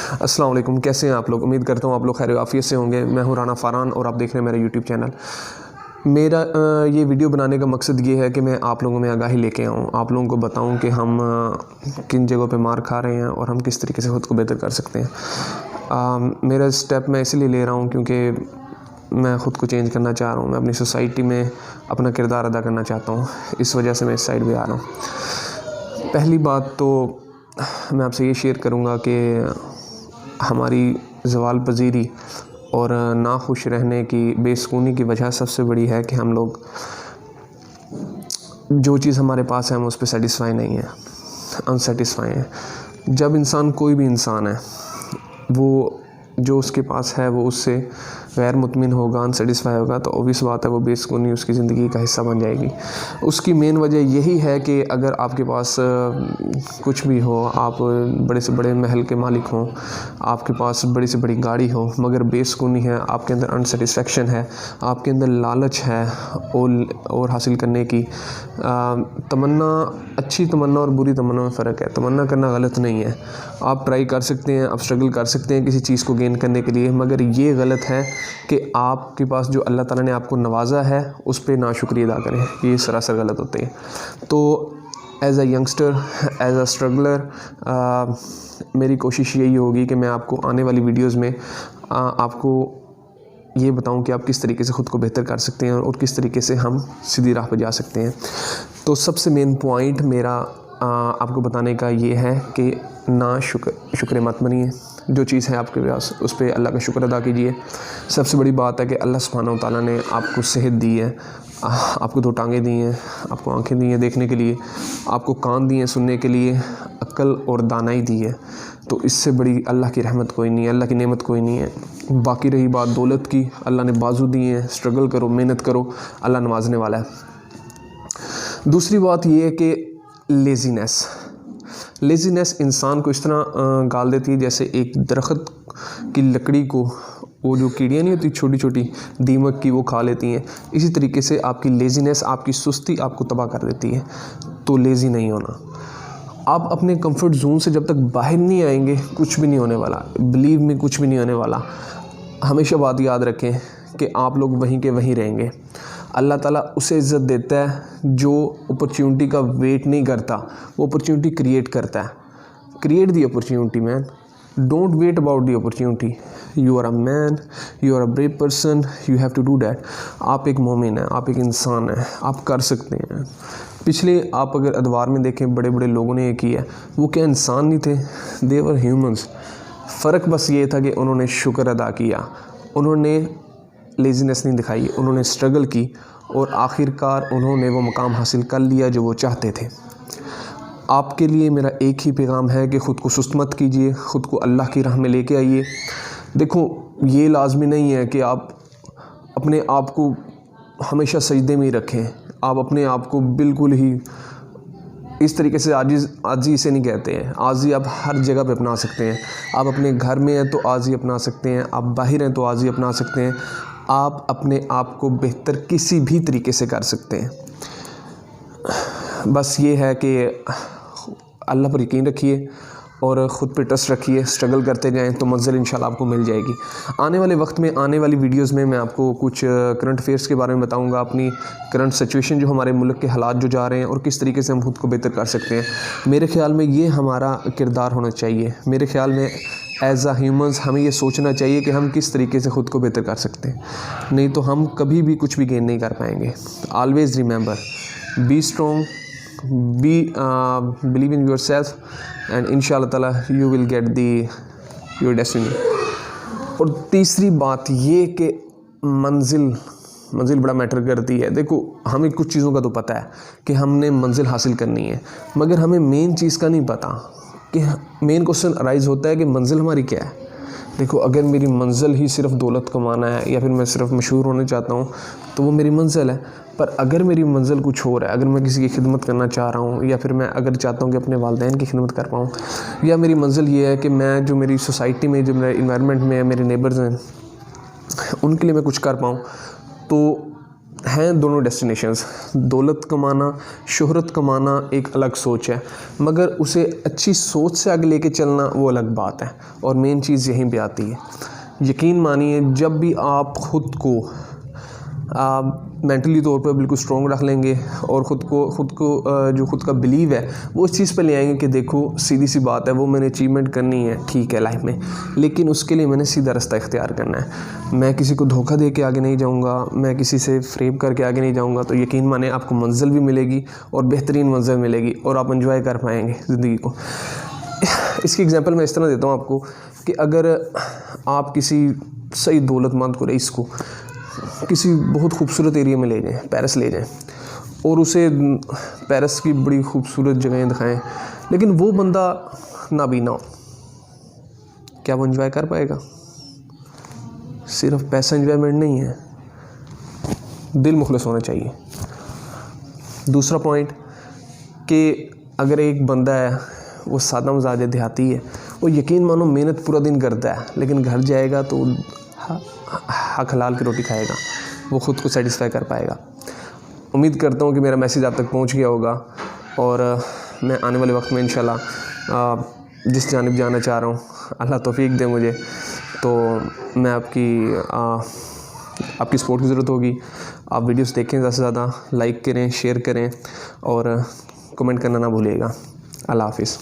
अस्सलाम वालेकुम, कैसे हैं आप लोग। उम्मीद करता हूँ आप लोग खैर आफियत से होंगे। मैं हूँ राना फ़ारान और आप देख रहे हैं मेरा यूट्यूब चैनल। मेरा ये वीडियो बनाने का मकसद ये है कि मैं आप लोगों में आगाही लेके आऊँ, आप लोगों को बताऊँ कि हम किन जगहों पे मार खा रहे हैं और हम किस तरीके से ख़ुद को बेहतर कर सकते हैं। मेरा स्टेप मैं इसलिए ले रहा हूँ क्योंकि मैं ख़ुद को चेंज करना चाह रहा हूँ। मैं अपनी सोसाइटी में अपना किरदार अदा करना चाहता हूँ, इस वजह से मैं इस साइड पे आ रहा हूँ। पहली बात तो मैं आपसे ये शेयर करूँगा कि हमारी ज़वाल पजीरी और नाखुश रहने की बेसुकूनी की वजह सबसे बड़ी है कि हम लोग जो चीज़ हमारे पास है हम उस पर सेटिस्फाई नहीं है, अनसेटिस्फाई हैं। जब इंसान कोई भी इंसान है वो जो उसके पास है वो उससे गैर मुतमिन होगा, अनसेटिस्फाई होगा, तो ऑब्वियस बात है वो बेसुकूनी उसकी ज़िंदगी का हिस्सा बन जाएगी। उसकी मेन वजह यही है कि अगर आपके पास कुछ भी हो, आप बड़े से बड़े महल के मालिक हों, आपके पास बड़ी से बड़ी गाड़ी हो, मगर बेसुकूनी है, आपके अंदर अनसेटिस्फेक्शन है, आपके अंदर लालच है और हासिल करने की तमन्ना। अच्छी तमन्ना और बुरी तमन्ना में फ़र्क है। तमन्ना करना गलत नहीं है, आप ट्राई कर सकते हैं, आप स्ट्रगल कर सकते हैं किसी चीज़ को गेन करने के लिए, मगर ये गलत है कि आपके पास जो अल्लाह ताला ने आपको नवाजा है उस पर नाशुक्रिया अदा करें। ये सरासर गलत होते हैं। तो as a youngster, as a struggler, मेरी कोशिश यही होगी कि मैं आपको आने वाली वीडियोज़ में आपको ये बताऊं कि आप किस तरीके से ख़ुद को बेहतर कर सकते हैं और किस तरीके से हम सीधी राह पर जा सकते हैं। तो सबसे मेन पॉइंट मेरा आपको बताने का ये है कि ना शुक्र मत बनिए। जो चीज़ है आपके पास उस पर अल्लाह का शुक्र अदा कीजिए। सबसे बड़ी बात है कि अल्लाह सुब्हानहू व तआला ने आपको सेहत दी है, आपको 2 टांगें दी हैं, आपको आँखें दी हैं देखने के लिए, आपको कान दिए हैं सुनने के लिए, अक्ल और दानाई दी है। तो इससे बड़ी अल्लाह की रहमत कोई नहीं है, अल्लाह की नेमत कोई नहीं है। बाकी रही बात दौलत की, अल्लाह ने बाजू दिए हैं, स्ट्रगल करो, मेहनत करो, अल्लाह नवाजने वाला है। दूसरी बात ये है कि लेज़ीनेस इंसान को इस तरह गाल देती है जैसे एक दरख्त की लकड़ी को वो जो कीड़ियाँ नहीं होती छोटी छोटी दीमक की, वो खा लेती हैं। इसी तरीके से आपकी लेज़ीनेस, आपकी सुस्ती आपको तबाह कर देती है। तो लेज़ी नहीं होना। आप अपने कंफर्ट जोन से जब तक बाहर नहीं आएंगे कुछ भी नहीं होने वाला। बिलीव में कुछ भी नहीं होने वाला। हमेशा बात याद रखें कि आप लोग वहीं के वहीं रहेंगे। अल्लाह ताला उसे इज़्ज़त देता है जो अपॉर्चुनिटी का वेट नहीं करता, वो अपॉर्चुनिटी क्रिएट करता है। Create the opportunity man, don't wait about the opportunity. You are a man, you are a brave person, you have to do that. आप एक मोमिन हैं, आप एक इंसान हैं, आप कर सकते हैं। पिछले आप अगर अदवार में देखें बड़े बड़े लोगों ने ये किया, वो क्या इंसान नहीं थे, दे वर ह्यूमंस। फ़र्क बस ये था कि उन्होंने शुक्र अदा किया, उन्होंने लेज़ीनेस नहीं दिखाई, उन्होंने स्ट्रगल की और आखिरकार उन्होंने वो मुकाम हासिल कर लिया जो वो चाहते थे। आपके लिए मेरा एक ही पैगाम है कि ख़ुद को सुस्त मत कीजिए, ख़ुद को अल्लाह की राह में लेके आइए। देखो ये लाजमी नहीं है कि आप अपने आप को हमेशा सजदे में ही रखें। आप अपने आप को बिल्कुल ही इस तरीके से आजी इसे नहीं कहते हैं। आजी आप हर जगह पे अपना सकते हैं। आप अपने घर में हैं तो आजी अपना सकते हैं, आप बाहर हैं तो आजी अपना सकते हैं। आप अपने आप को बेहतर किसी भी तरीके से कर सकते हैं। बस ये है कि अल्लाह पर यकीन रखिए और ख़ुद पे ट्रस्ट रखिए, स्ट्रगल करते जाएं तो मंज़िल इंशाल्लाह आपको मिल जाएगी। आने वाले वक्त में, आने वाली वीडियोज़ में मैं आपको कुछ करंट अफेयर्स के बारे में बताऊंगा, अपनी करंट सिचुएशन, जो हमारे मुल्क के हालात जो जा रहे हैं और किस तरीके से हम खुद को बेहतर कर सकते हैं। मेरे ख़्याल में ये हमारा किरदार होना चाहिए। मेरे ख़्याल में एज़ आ ह्यूमन्स हमें ये सोचना चाहिए कि हम किस तरीके से ख़ुद को बेहतर कर सकते हैं, नहीं तो हम कभी भी कुछ भी गेन नहीं कर पाएंगे। Always remember, be strong, believe in yourself and इंशाल्लाह ताला you will get your destiny। और तीसरी बात ये कि मंजिल बड़ा मैटर करती है। देखो हमें कुछ चीज़ों का तो पता है कि हमने मंजिल हासिल करनी है, मगर हमें मेन चीज़ का नहीं पता कि मेन क्वेश्चन अराइज़ होता है कि मंजिल हमारी क्या है। देखो अगर मेरी मंजिल ही सिर्फ दौलत कमाना है या फिर मैं सिर्फ मशहूर होने चाहता हूँ तो वो मेरी मंजिल है। पर अगर मेरी मंजिल कुछ और है, अगर मैं किसी की खिदमत करना चाह रहा हूँ या फिर मैं अगर चाहता हूँ कि अपने वालिदैन की खिदमत कर पाऊँ, या मेरी मंजिल ये है कि मैं जो मेरी सोसाइटी में, जो मेरे इन्वायरमेंट में मेरे नेबर्स हैं उनके लिए मैं कुछ कर पाऊँ, तो हैं दोनों डेस्टिनेशंस। दौलत कमाना, शोहरत कमाना एक अलग सोच है, मगर उसे अच्छी सोच से आगे लेके चलना वो अलग बात है। और मेन चीज़ यहीं पे आती है। यकीन मानिए, जब भी आप ख़ुद को मेंटली तौर पर बिल्कुल स्ट्रॉन्ग रख लेंगे और ख़ुद को जो ख़ुद का बिलीव है वो इस चीज़ पे ले आएंगे कि देखो सीधी सी बात है, वो मैंने अचीवमेंट करनी है, ठीक है लाइफ में, लेकिन उसके लिए मैंने सीधा रास्ता इख्तियार करना है। मैं किसी को धोखा दे के आगे नहीं जाऊंगा, मैं किसी से फ्रेब करके आगे नहीं जाऊंगा। तो यकीन माने आपको मंजिल भी मिलेगी और बेहतरीन मंजिल मिलेगी और आप एंजॉय कर पाएंगे ज़िंदगी को। इसकी एग्जांपल मैं इस तरह देता हूँ आपको कि अगर आप किसी सही दौलतमंद को, रईस को किसी बहुत खूबसूरत एरिया में ले जाएं, पेरिस ले जाएं और उसे पेरिस की बड़ी खूबसूरत जगहें दिखाएं, लेकिन वो बंदा नाबीना हो, क्या वो एंजॉय कर पाएगा? सिर्फ पैसा एंजॉयमेंट नहीं है, दिल मुखलिस होना चाहिए। दूसरा पॉइंट कि अगर एक बंदा है वो सादा मजाज देहाती है, वो यकीन मानो मेहनत पूरा दिन करता है, लेकिन घर जाएगा तो हक हलाल की रोटी खाएगा, वो ख़ुद को सेटिस्फाई कर पाएगा। उम्मीद करता हूँ कि मेरा मैसेज आप तक पहुँच गया होगा और मैं आने वाले वक्त में इंशाल्लाह जिस जानिब जाना चाह रहा हूँ, अल्लाह तौफीक दे मुझे, तो मैं आपकी सपोर्ट की ज़रूरत होगी। आप वीडियोस देखें, ज़्यादा से ज़्यादा लाइक करें, शेयर करें और कमेंट करना ना भूलिएगा। अल्लाह हाफ़िज़।